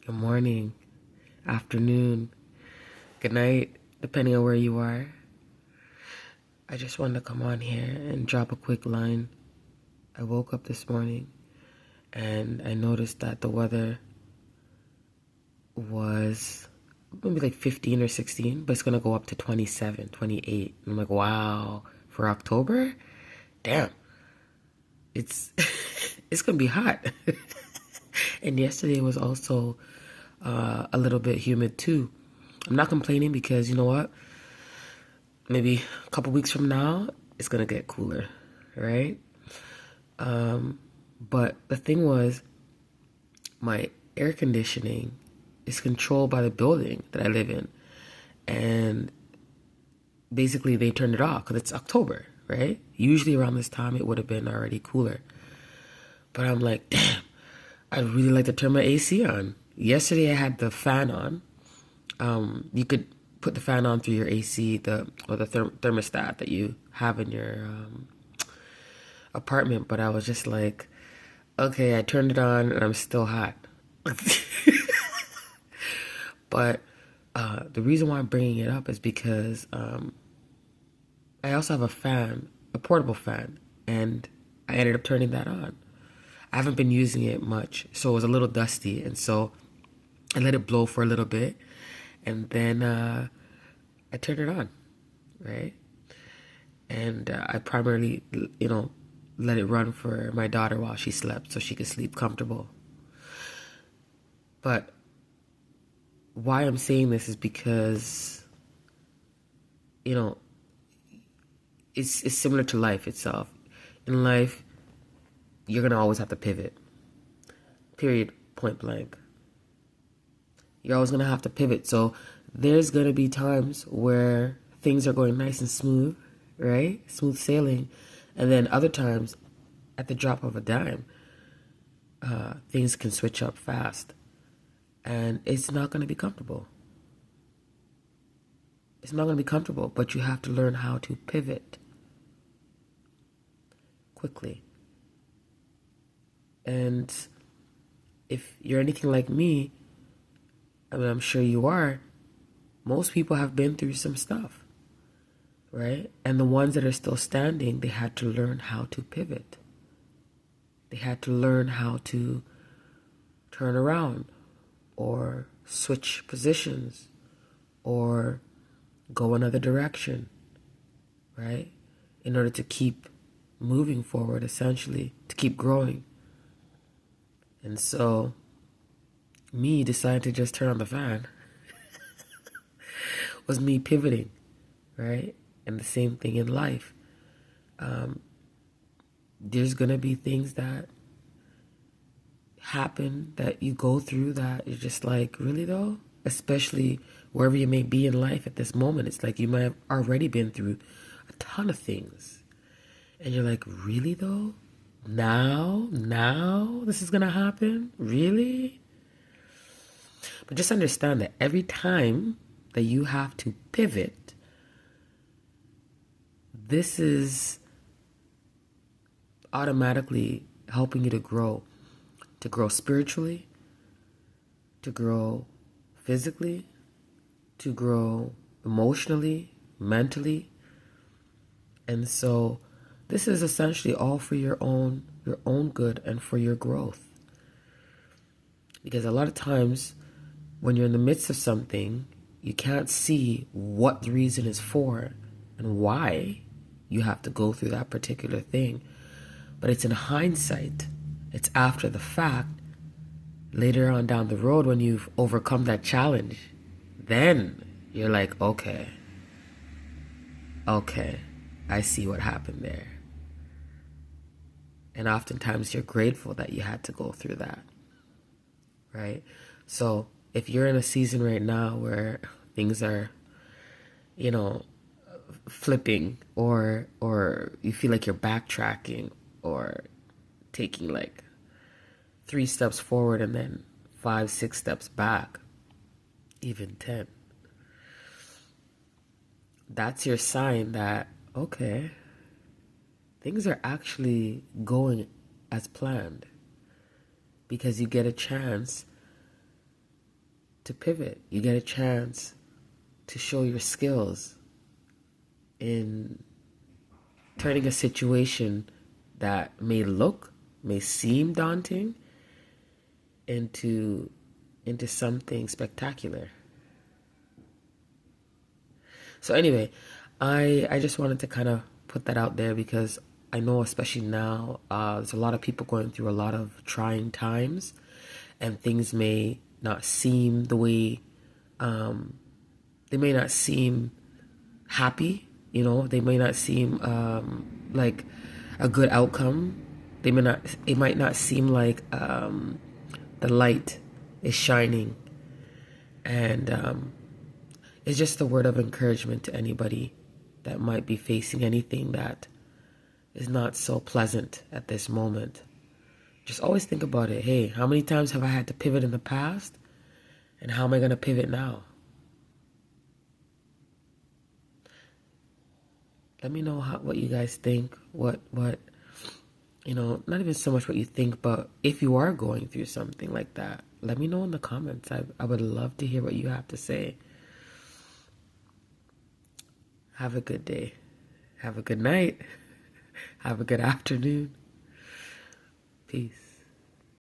good morning, afternoon, good night, depending on where you are. I just wanted to come on here and drop a quick line. I woke up this morning and I noticed that the weather was maybe like 15 or 16, but it's going to go up to 27, 28. And I'm like, wow, for October? Damn, it's it's going to be hot. And yesterday was also a little bit humid too. I'm not complaining because you know what? Maybe a couple weeks from now, it's gonna get cooler, right? But the thing was, my air conditioning is controlled by the building that I live in, and basically they turned it off because it's October, right? Usually around this time, it would have been already cooler. But I'm like, damn, I'd really like to turn my AC on. Yesterday, I had the fan on. You could put the fan on through your AC, the thermostat that you have in your apartment. But I was just like, okay, I turned it on and I'm still hot. But the reason why I'm bringing it up is because I also have a fan, a portable fan, and I ended up turning that on. I haven't been using it much, so it was a little dusty, and so I let it blow for a little bit, and then I turned it on, right? And I primarily, let it run for my daughter while she slept so she could sleep comfortable. But why I'm saying this is because, you know, it's similar to life itself. In life, you're going to always have to pivot. Period. Point blank. You're always going to have to pivot. So there's going to be times where things are going nice and smooth, right? Smooth sailing. And then other times, at the drop of a dime, things can switch up fast. And it's not going to be comfortable. It's not going to be comfortable, but you have to learn how to pivot quickly. And if you're anything like me, I mean, I'm sure you are, most people have been through some stuff, right? And the ones that are still standing, they had to learn how to pivot. They had to learn how to turn around or switch positions or go another direction, right? In order to keep moving forward, essentially, to keep growing. And so, me deciding to just turn on the fan was me pivoting, right? And the same thing in life. There's going to be things that happen that you go through that you're just like, really though? Especially wherever you may be in life at this moment. It's like you might have already been through a ton of things. And you're like, really though? Now this is going to happen? Really? But just understand that every time that you have to pivot, this is automatically helping you to grow spiritually, to grow physically, to grow emotionally, mentally. And so this is essentially all for your own good and for your growth. Because a lot of times when you're in the midst of something, you can't see what the reason is for and why you have to go through that particular thing. But it's in hindsight, it's after the fact, later on down the road when you've overcome that challenge, then you're like, okay, I see what happened there. And oftentimes you're grateful that you had to go through that, right? So if you're in a season right now where things are, flipping or you feel like you're backtracking or taking like 3 steps forward and then 5, 6 steps back, even 10, that's your sign that, okay, things are actually going as planned, because you get a chance to pivot. You get a chance to show your skills in turning a situation that may seem daunting into something spectacular. So anyway, I just wanted to kind of put that out there because I know, especially now, there's a lot of people going through a lot of trying times, and things may not seem the way, they may not seem happy, they may not seem like a good outcome. It might not seem like the light is shining. And it's just a word of encouragement to anybody that might be facing anything that is not so pleasant at this moment. Just always think about it. Hey, how many times have I had to pivot in the past? And how am I going to pivot now? Let me know what you guys think. What not even so much what you think, but if you are going through something like that, let me know in the comments. I would love to hear what you have to say. Have a good day. Have a good night. Have a good afternoon. Peace.